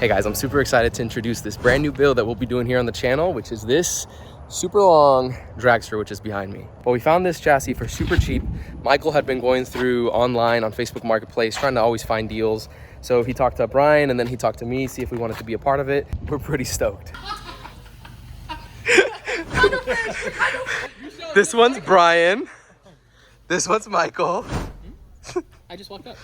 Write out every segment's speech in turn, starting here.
Hey guys, I'm super excited to introduce this brand new build that we'll be doing here on the channel, which is this super long dragster, which is behind me. Well, we found this chassis for super cheap. Michael had been going through online on Facebook Marketplace, trying to always find deals. So he talked to Brian and then he talked to me, see if we wanted to be a part of it. We're pretty stoked. This one's Brian. This one's Michael. I just walked up.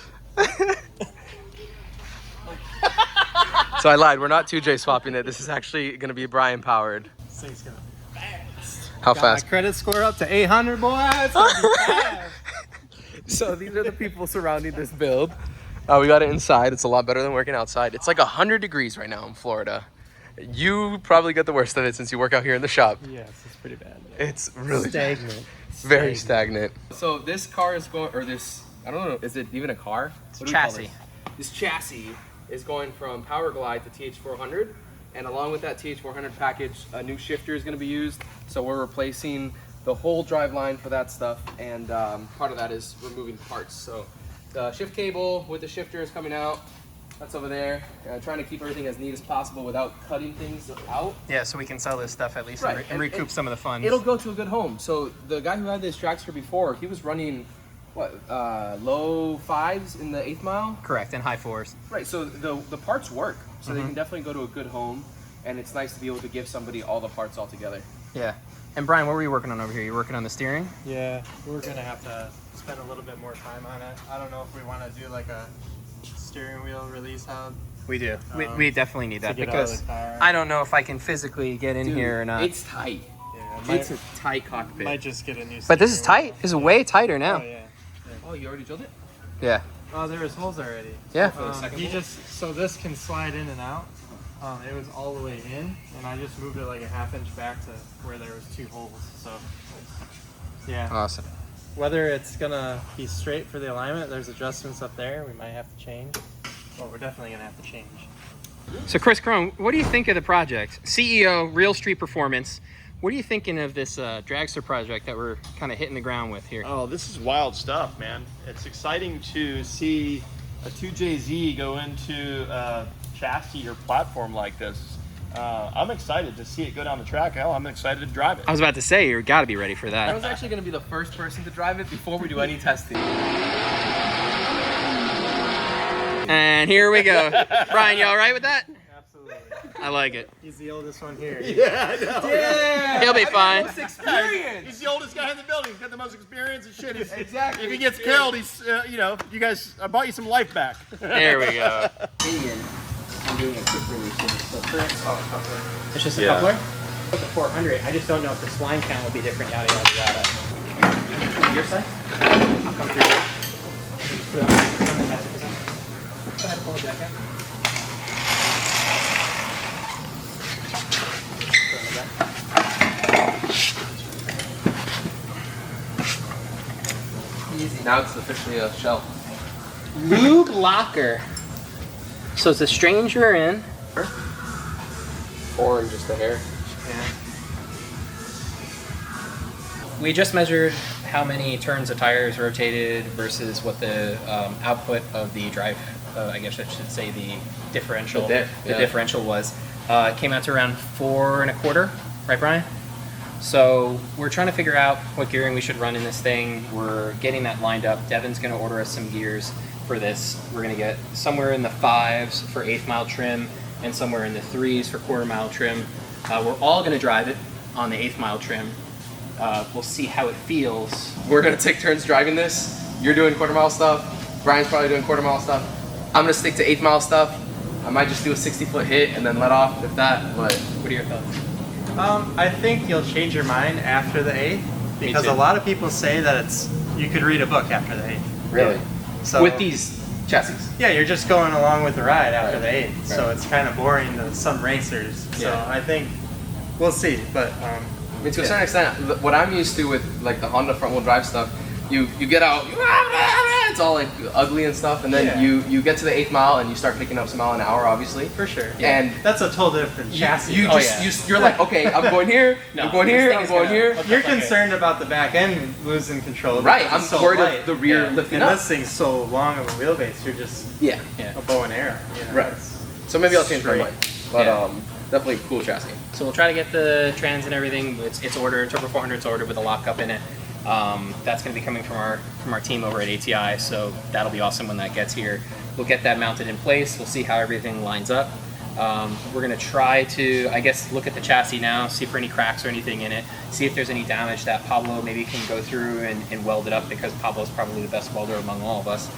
So I lied, we're not 2J swapping it. This is actually gonna be Brian powered. This thing's gonna be fast. How Got fast? my credit score up to 800, boy. It's gonna be fast. So these are the people surrounding this build. We got it inside. It's a lot better than working outside. It's like 100 degrees right now in Florida. You probably get the worst of it since you work out here in the shop. Yes, it's pretty bad. It's really stagnant. very stagnant. So this car is going, or this, I don't know, is it even a car? What do we call Chassis. This chassis is going from Powerglide to TH400, and along with that TH400 package, a new shifter is going to be used. So we're replacing the whole drive line for that stuff, and part of that is removing parts. So the shift cable with the shifter is coming out. That's over there. Trying to keep everything as neat as possible without cutting things out. Yeah, so we can sell this stuff at least Right, and recoup some of the funds. It'll go to a good home. So the guy who had this dragster before, he was running low fives in the 8th mile. Correct, and high fours. Right, so the parts work. So they can definitely go to a good home, and it's nice to be able to give somebody all the parts all together. Yeah. And Brian, what were you working on over here? You working on the steering? Yeah, we're gonna have to spend a little bit more time on it. I don't know if we want to do like a steering wheel release hub. We do. We definitely need that get out of because the car. I don't know if I can physically get in Dude, here or not. It's tight. Yeah, It's a tight cockpit. might just get a new. But this is steering wheel. tight. This is way tighter now. Oh yeah. Oh, you already drilled it? Yeah. Oh, there was holes already. Yeah. For the second He hole? just so this can slide in and out. It was all the way in, and I just moved it like a ½ inch back to where there was 2 holes. So yeah. Awesome. Whether it's gonna be straight for the alignment, there's adjustments up there. We might have to change. Well, we're definitely gonna have to change. So Chris Crone, what do you think of the project? CEO, Real Street Performance. What are you thinking of this dragster project that we're kind of hitting the ground with here? Oh, this is wild stuff, man. It's exciting to see a 2JZ go into a chassis or platform like this. I'm excited to see it go down the track. Hell, I'm excited to drive it. I was about to say, you got to be ready for I that. was actually going to be the first person to drive it before we do any testing. And here we go. Brian, you all right with that? Absolutely. I like it. He's the oldest one here. Yeah, I know. Yeah! He'll be fine. Experience! He's the oldest guy in the building. He's got the most experience and shit. Exactly. If he gets killed, he's, you guys, I bought you some life back. There we go. I'm doing a quick release of this. So current It's just a Yeah. coupler? With the 400, I just don't know if the spline count will be different, yada, yada, yada. Your side? I'll come through. Put it on the passenger side. Go ahead, pull it back out. Easy. Now it's officially a shell. Lube locker. So it's a strange rear end. Or just the hair. We just measured how many turns the tires rotated versus what the output of the drive, I guess I should say the differential, The diff, yeah. differential was. It came out to around 4 1/4, right, Brian? So we're trying to figure out what gearing we should run in this thing. We're getting that lined up. Devin's going to order us some gears for this. We're going to get somewhere in the 5s for 8th mile trim and somewhere in the 3s for 1/4 mile trim. We're all going to drive it on the 8th mile trim. We'll see how it feels. We're going to take turns driving this. You're doing 1/4 mile stuff. Brian's probably doing 1/4 mile stuff. I'm going to stick to 8th mile stuff. I might just do a 60-foot hit and then let off if that, but What are your thoughts? I think you'll change your mind after the 8th because too. a lot of people say that you could read a book after the 8th. really. So With these chassis. yeah, you're just going along with the ride after the 8th, so Right. it's kind of boring to some racers. So Yeah. I think we'll see, but I mean, to a certain extent, what I'm used to with like the Honda front wheel drive stuff, you get out, it's all like ugly and stuff, and then Yeah. you get to the 8th mile and you start picking up some mile an hour, obviously. for sure. And That's a total different chassis. You Oh, just you're like, okay, I'm going here, I'm going here, I'm going here. You're concerned about the back end losing control. Right, because I'm it's so worried of light. the rear Yeah. lifting and up. this thing's so long of a wheelbase, you're just Yeah. a bow and arrow. You know? Right. So maybe I'll change my Straight. mind. But Yeah. definitely a cool chassis. So we'll try to get the trans and everything. It's ordered. Turbo 400's ordered with a lockup in it. That's going to be coming from our team over at ATI. So that'll be awesome when that gets here. We'll get that mounted in place. We'll see how everything lines up. We're going to try to, I guess, look at the chassis now, see for any cracks or anything in it, see if there's any damage that Pablo maybe can go through and weld it up, because Pablo's probably the best welder among all of us.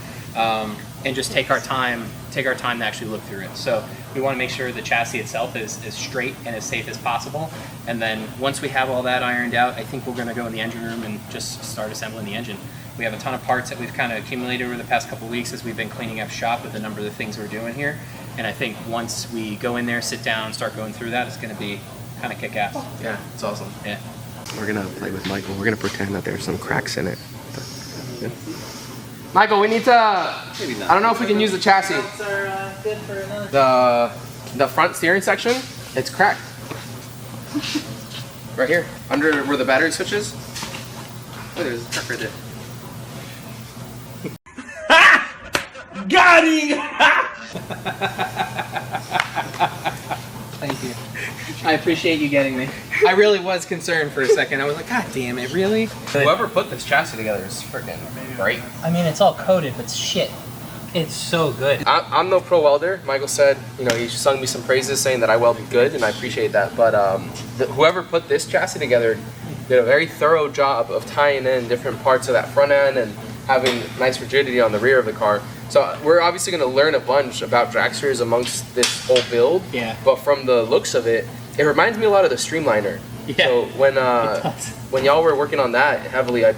And just take our time to actually look through it. So we want to make sure the chassis itself is straight and as safe as possible. And then once we have all that ironed out, I think we're going to go in the engine room and just start assembling the engine. We have a ton of parts that we've kind of accumulated over the past couple of weeks as we've been cleaning up shop with a number of the things we're doing here. And I think once we go in there, sit down, start going through that, it's going to be kind of kick-ass. Yeah, it's awesome. Yeah. We're gonna play with Michael. We're gonna pretend that there's some cracks in it. Yeah. Michael, we need to. I don't know if we can use the chassis. Are good for another. The front steering section, it's cracked. Right here, under where the battery switches. Oh, there's a crack right there. Got him! Thank you. I appreciate you getting me. I really was concerned for a second. I was like, God damn it, really? Whoever put this chassis together is freaking great. I mean, it's all coated, but shit, it's so good. I'm no pro welder. Michael said, he sung me some praises saying that I welded good, and I appreciate that. But whoever put this chassis together did a very thorough job of tying in different parts of that front end and having nice rigidity on the rear of the car. So we're obviously going to learn a bunch about dragsters amongst this whole build. Yeah. But from the looks of it, it reminds me a lot of the Streamliner. Yeah, So does. when y'all were working on that heavily, I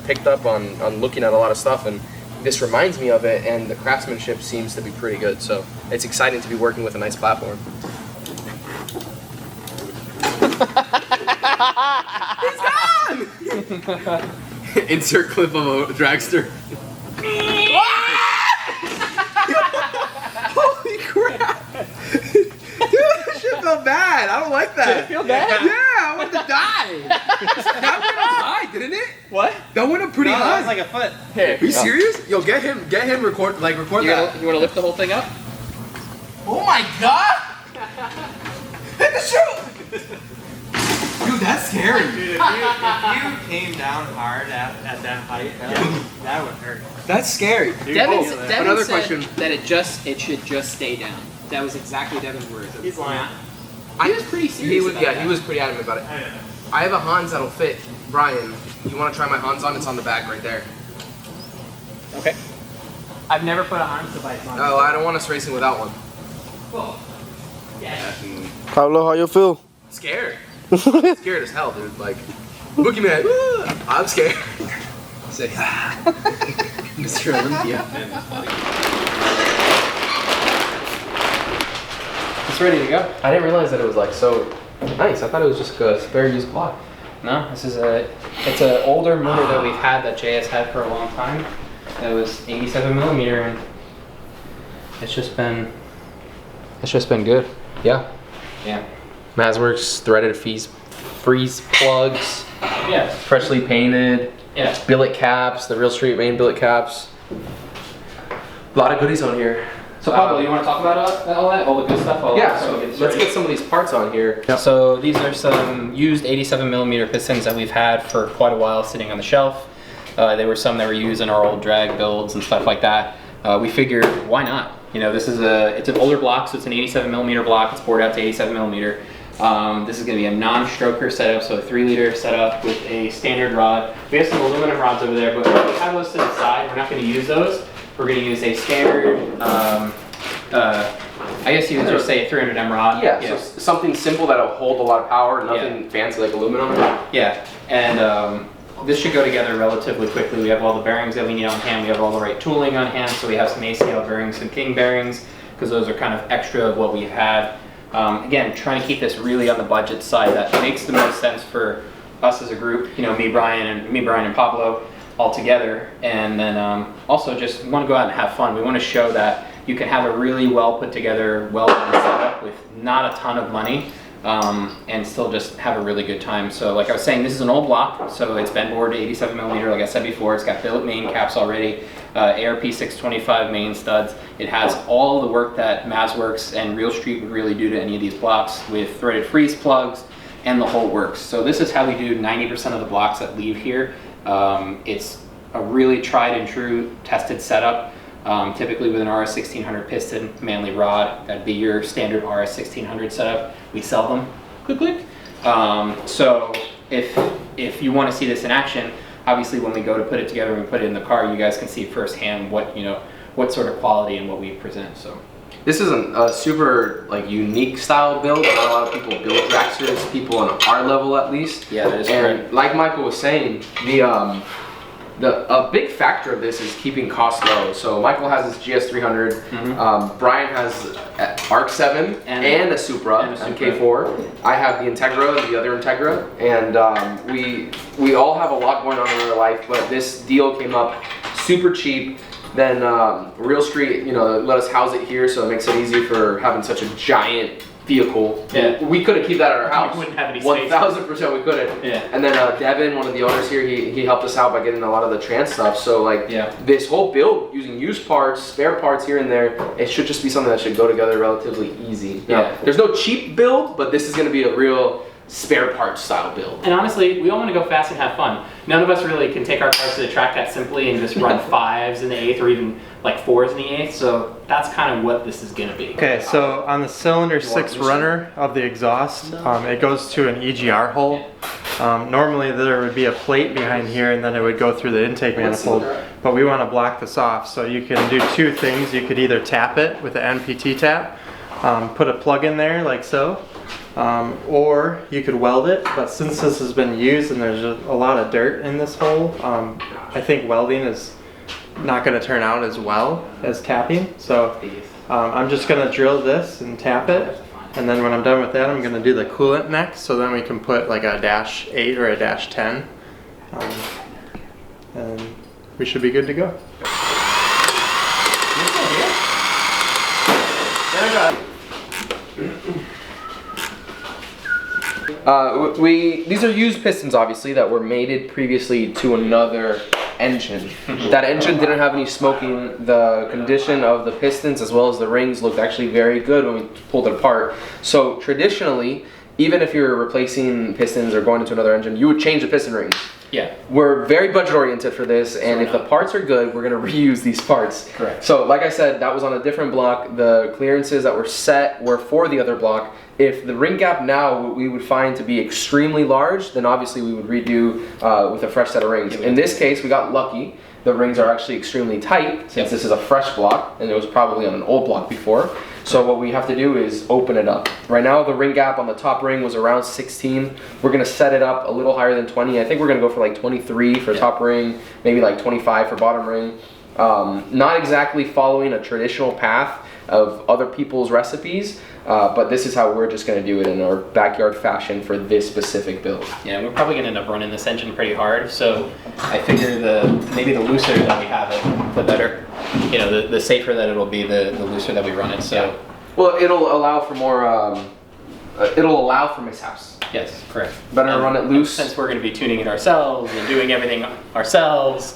picked up on looking at a lot of stuff, and this reminds me of it, and the craftsmanship seems to be pretty good. So it's exciting to be working with a nice platform. He's gone! Insert clip of a dragster. Holy crap! Dude, that shit felt bad. I don't like that. Did it feel bad? Yeah, I wanted to die. That went up high, didn't it? What? That went up pretty No, high. that was like a foot. Here. Are you serious? Yo, get him record You that. want to lift the whole thing up? Oh my god! Hit the chute! Dude, that's scary. Dude, if you came down hard at that height, that would hurt. That's scary. Devin another said question. that it should just stay down. That was exactly Devin's words. He's lying. He was pretty serious about that. He was pretty adamant about it. I have a Hans that'll fit Brian. You want to try my Hans on? It's on the back right there. Okay. I've never put a Hans device on. Oh, I don't want us racing without one. Cool. Yeah. Pablo, how you feel? Scared. Scared as hell, dude. Like, boogeyman. I'm scared. Say, Mr. Olympia. It's ready to go. I didn't realize that it was like so nice. I thought it was just a spare used block. No, it's an older motor that we've had that JS had for a long time. It was 87 millimeter, and it's just been good. Yeah. Yeah. Mazworks threaded freeze plugs, Yeah. freshly painted, Yeah. billet caps, the Real Street main billet caps. A lot of goodies on here. So Pablo, you want to talk about all the good stuff? Yeah, so let's get some of these parts on here. So these are some used 87 millimeter pistons that we've had for quite a while sitting on the shelf. They were some that were used in our old drag builds and stuff like that. We figured, why not? This is it's an older block, so it's an 87 millimeter block. It's bored out to 87 millimeter. This is going to be a non-stroker setup, so a 3-liter setup with a standard rod. We have some aluminum rods over there, but we have those to the side. We're not going to use those. We're going to use a standard, I guess you would just say a 300M rod. Yeah, so something simple that'll hold a lot of power, nothing fancy like aluminum. Yeah, and this should go together relatively quickly. We have all the bearings that we need on hand. We have all the right tooling on hand, so we have some ACL bearings, some King bearings, because those are kind of extra of what we've had. Again, trying to keep this really on the budget side that makes the most sense for us as a group. Me, Brian, and Pablo all together, and then also just want to go out and have fun. We want to show that you can have a really well put together, well done setup with not a ton of money, and still just have a really good time. So like I was saying, this is an old block, so it's been bored to 87 millimeter. Like I said before, it's got billet main caps already. ARP 625 main studs. It has all the work that Mazworks and Real Street would really do to any of these blocks with threaded freeze plugs and the whole works. So this is how we do 90% of the blocks that leave here. It's a really tried and true tested setup. Typically with an RS 1600 piston, Manley rod, that'd be your standard RS 1600 setup. We sell them, click click. So if you want to see this in action, obviously when we go to put it together and we put it in the car, you guys can see firsthand what sort of quality and what we present. So This isn't a super like unique style build. Not a lot of people build dragsters, people on our level at least. yeah, that is And correct. like Michael was saying, a big factor of this is keeping costs low. So Michael has his GS300, Brian has Arc 7 and a Supra, MK4. I have the Integra, the other Integra, and we all have a lot going on in our life, but this deal came up super cheap. Then Real Street, let us house it here, so it makes it easy for having such a giant vehicle. Yeah. We couldn't keep that at our house. We wouldn't have any space. 1000% we couldn't. Yeah. And then Devin, one of the owners here, he helped us out by getting a lot of the trans stuff. So like this whole build using used parts, spare parts here and there, it should just be something that should go together relatively easy. Now, there's no cheap build, but this is going to be a real spare parts style build. And honestly, we all want to go fast and have fun. None of us really can take our cars to the track that simply and just run 5s in the 8th or even like 4s in the 8th. So that's kind of what this is going to be. Okay, so on the cylinder 6 runner of the exhaust, it goes to an EGR hole. Normally there would be a plate behind here and then it would go through the intake manifold, but we want to block this off. So you can do two things. You could either tap it with an NPT tap, put a plug in there like so, or you could weld it, but since this has been used and there's a lot of dirt in this hole, I think welding is not going to turn out as well as tapping. So I'm just going to drill this and tap it, and then when I'm done with that I'm going to do the coolant next, so then we can put like a -8 or a -10, and we should be good to go. These are used pistons, obviously, that were mated previously to another engine. That engine didn't have any smoking. The condition of the pistons as well as the rings looked actually very good when we pulled it apart. So traditionally, even if you're replacing pistons or going into another engine, you would change the piston rings. Yeah. We're very budget oriented for this, and if the parts are good, we're going to reuse these parts. Correct. So like I said, that was on a different block. The clearances that were set were for the other block. If the ring gap now we would find to be extremely large, then obviously we would redo with a fresh set of rings. In this case, we got lucky. The rings are actually extremely tight since this is a fresh block and it was probably on an old block before. So what we have to do is open it up. Right now the ring gap on the top ring was around 16. We're gonna set it up a little higher than 20. I think we're gonna go for like 23 for top ring, maybe like 25 for bottom ring. Not exactly following a traditional path of other people's recipes, but this is how we're just going to do it in our backyard fashion for this specific build. Yeah, we're probably going to end up running this engine pretty hard, so I figure maybe the looser that we have it, the better. The safer that it'll be, the looser that we run it. So, well, it'll allow for more. It'll allow for mishaps. Yes, correct. Better run it loose. Since we're going to be tuning it ourselves and doing everything ourselves.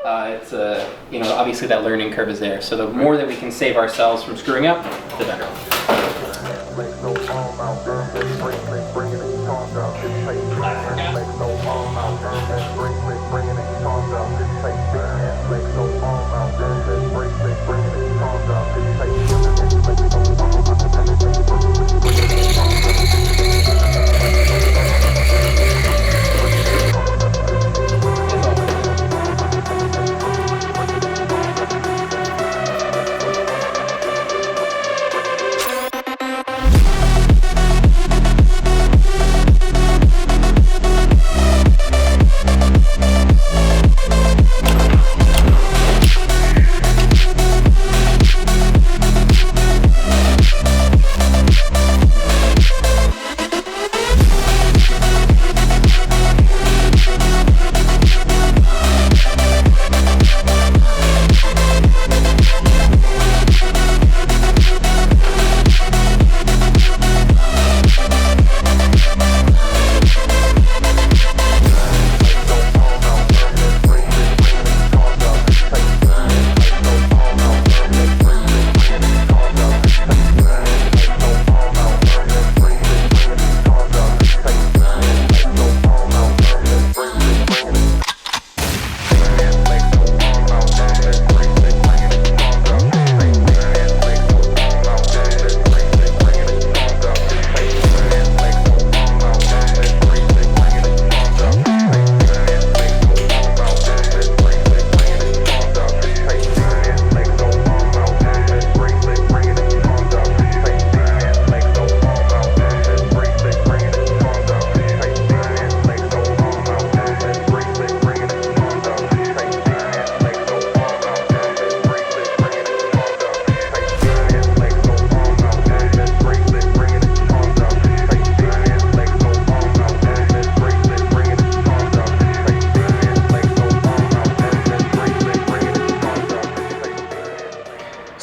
It's obviously that learning curve is there. So the more that we can save ourselves from screwing up, the better.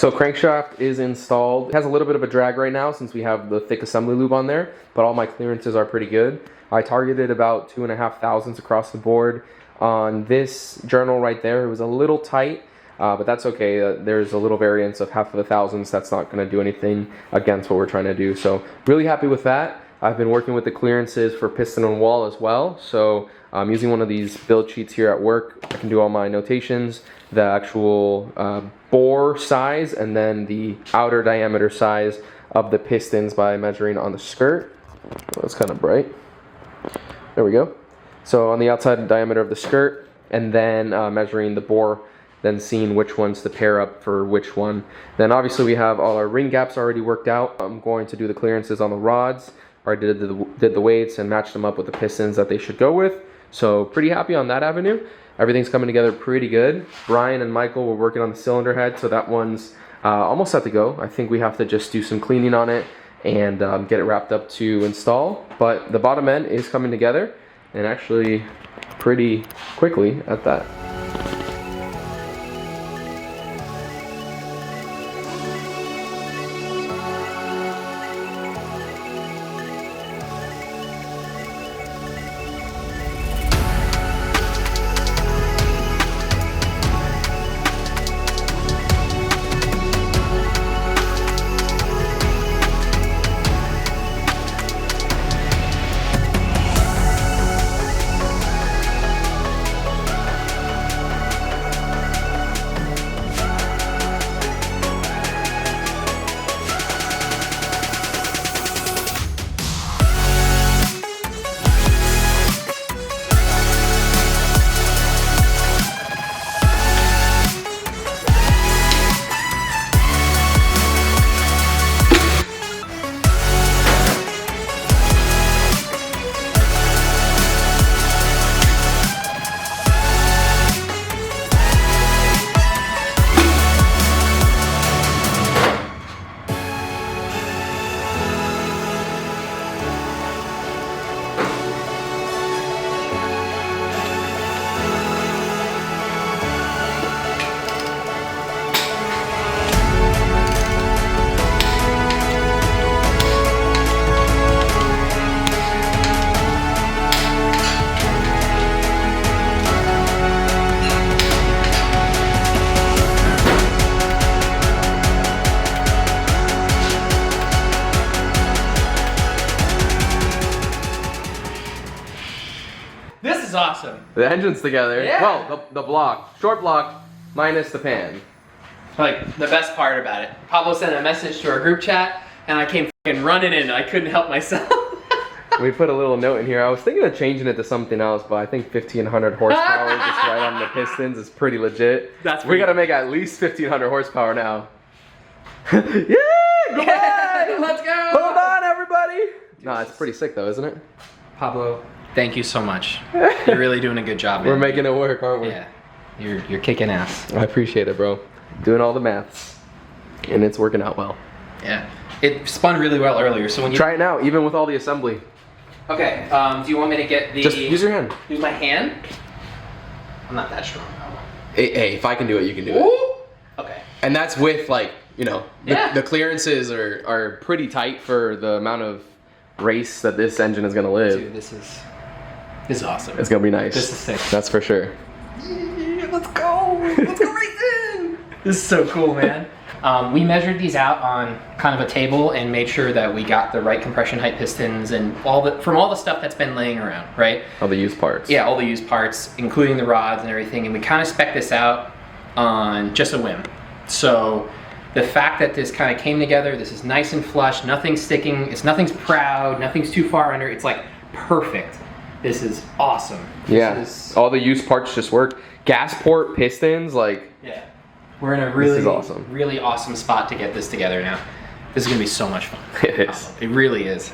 So crankshaft is installed. It has a little bit of a drag right now since we have the thick assembly lube on there, but all my clearances are pretty good. I targeted about 2,500 across the board. On this journal right there, it was a little tight, but that's okay. There's a little variance of half of the thousands. That's not going to do anything against what we're trying to do. So really happy with that. I've been working with the clearances for piston and wall as well. So I'm using one of these build sheets here at work. I can do all my notations, the actual bore size, and then the outer diameter size of the pistons by measuring on the skirt. Well, it's kind of bright. There we go. So on the outside diameter of the skirt, and then measuring the bore, then seeing which ones to pair up for which one. Then obviously we have all our ring gaps already worked out. I'm going to do the clearances on the rods. Already did the weights and matched them up with the pistons that they should go with. So pretty happy on that avenue. Everything's coming together pretty good. Brian and Michael were working on the cylinder head, so that one's almost set to go. I think we have to just do some cleaning on it and get it wrapped up to install. But the bottom end is coming together, and actually pretty quickly at that. This is awesome. The engine's together. Yeah. Well, the block. Short block minus the pan. Like, the best part about it, Pablo sent a message to our group chat, and I came fucking running in. I couldn't help myself. We put a little note in here. I was thinking of changing it to something else, but I think 1,500 horsepower just right on the pistons is pretty legit. That's we pretty gotta make at least 1,500 horsepower now. Yeah! Go Yeah, let's go! Hold on, everybody! No, it's pretty sick though, isn't it? Pablo, thank you so much. You're really doing a good job, man. We're making it work, aren't we? Yeah, you're kicking ass. I appreciate it, bro. Doing all the maths. And it's working out well. Yeah, it spun really well earlier. So when you Try it now, even with all the assembly. okay, do you want me to get the? Just use your hand. Use my hand. I'm not that strong. Hey, if I can do it, you can do it. Ooh. Okay. And that's with, like, you know, Yeah. the clearances are pretty tight for the amount of race that this engine is gonna live. Dude, this is awesome. It's gonna be nice. This is sick. That's for sure. Yeah, let's go! Let's go racing! This is so cool, man. We measured these out on kind of a table and made sure that we got the right compression height pistons and from all the stuff that's been laying around, right? All the used parts. Yeah, all the used parts, including the rods and everything, and we kind of spec'd this out on just a whim. So the fact that this kind of came together, this is nice and flush, nothing's sticking, nothing's proud, nothing's too far under, it's like perfect. This is awesome. Yeah. This is, All the used parts just work. Gas port pistons, like, yeah. We're in a really, is awesome. really awesome spot to get this together now. This is gonna be so much fun. it is. It really is.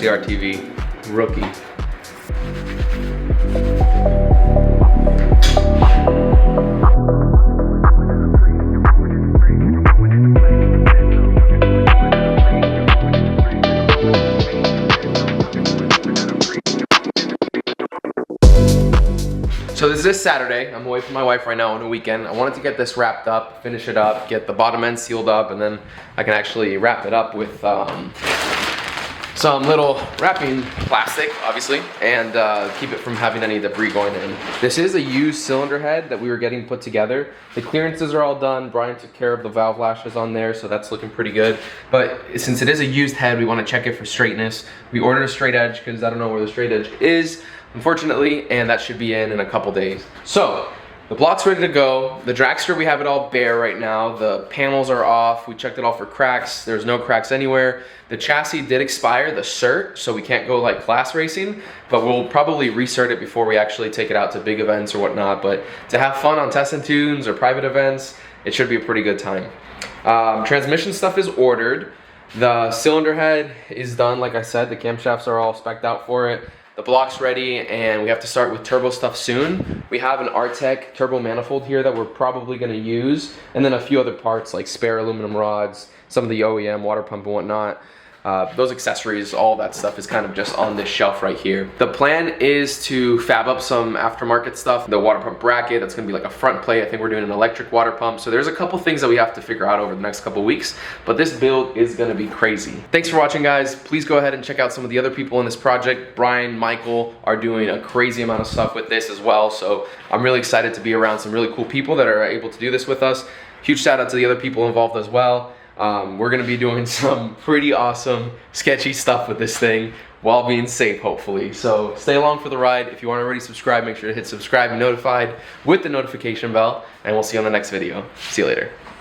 CRTV rookie. So this Saturday, I'm away from my wife right now on a weekend. I wanted to get this wrapped up, finish it up, get the bottom end sealed up, and then I can actually wrap it up with some little wrapping plastic, obviously, and keep it from having any debris going in. This is a used cylinder head that we were getting put together. The clearances are all done. Brian took care of the valve lashes on there, so that's looking pretty good. But since it is a used head, we want to check it for straightness. We ordered a straight edge because I don't know where the straight edge is, unfortunately, and that should be in a couple days. So the block's ready to go. The dragster, we have it all bare right now. The panels are off. We checked it all for cracks. There's no cracks anywhere. The chassis did expire, the cert, so we can't go like class racing, but we'll probably recert it before we actually take it out to big events or whatnot. But to have fun on test and tunes or private events, it should be a pretty good time. Transmission stuff is ordered. The cylinder head is done, like I said. The camshafts are all spec'd out for it. The block's ready, and we have to start with turbo stuff soon. We have an Artec turbo manifold here that we're probably gonna use, and then a few other parts like spare aluminum rods, some of the OEM water pump and whatnot. Those accessories, all that stuff is kind of just on this shelf right here. The plan is to fab up some aftermarket stuff. The water pump bracket, that's gonna be like a front plate. I think we're doing an electric water pump. So there's a couple things that we have to figure out over the next couple weeks, but this build is gonna be crazy. Thanks for watching, guys. Please go ahead and check out some of the other people in this project. Brian, Michael are doing a crazy amount of stuff with this as well. So I'm really excited to be around some really cool people that are able to do this with us. Huge shout out to the other people involved as well. We're gonna be doing some pretty awesome, sketchy stuff with this thing while being safe, hopefully. So stay along for the ride. If you aren't already subscribed, make sure to hit subscribe and notified with the notification bell, and we'll see you on the next video. See you later.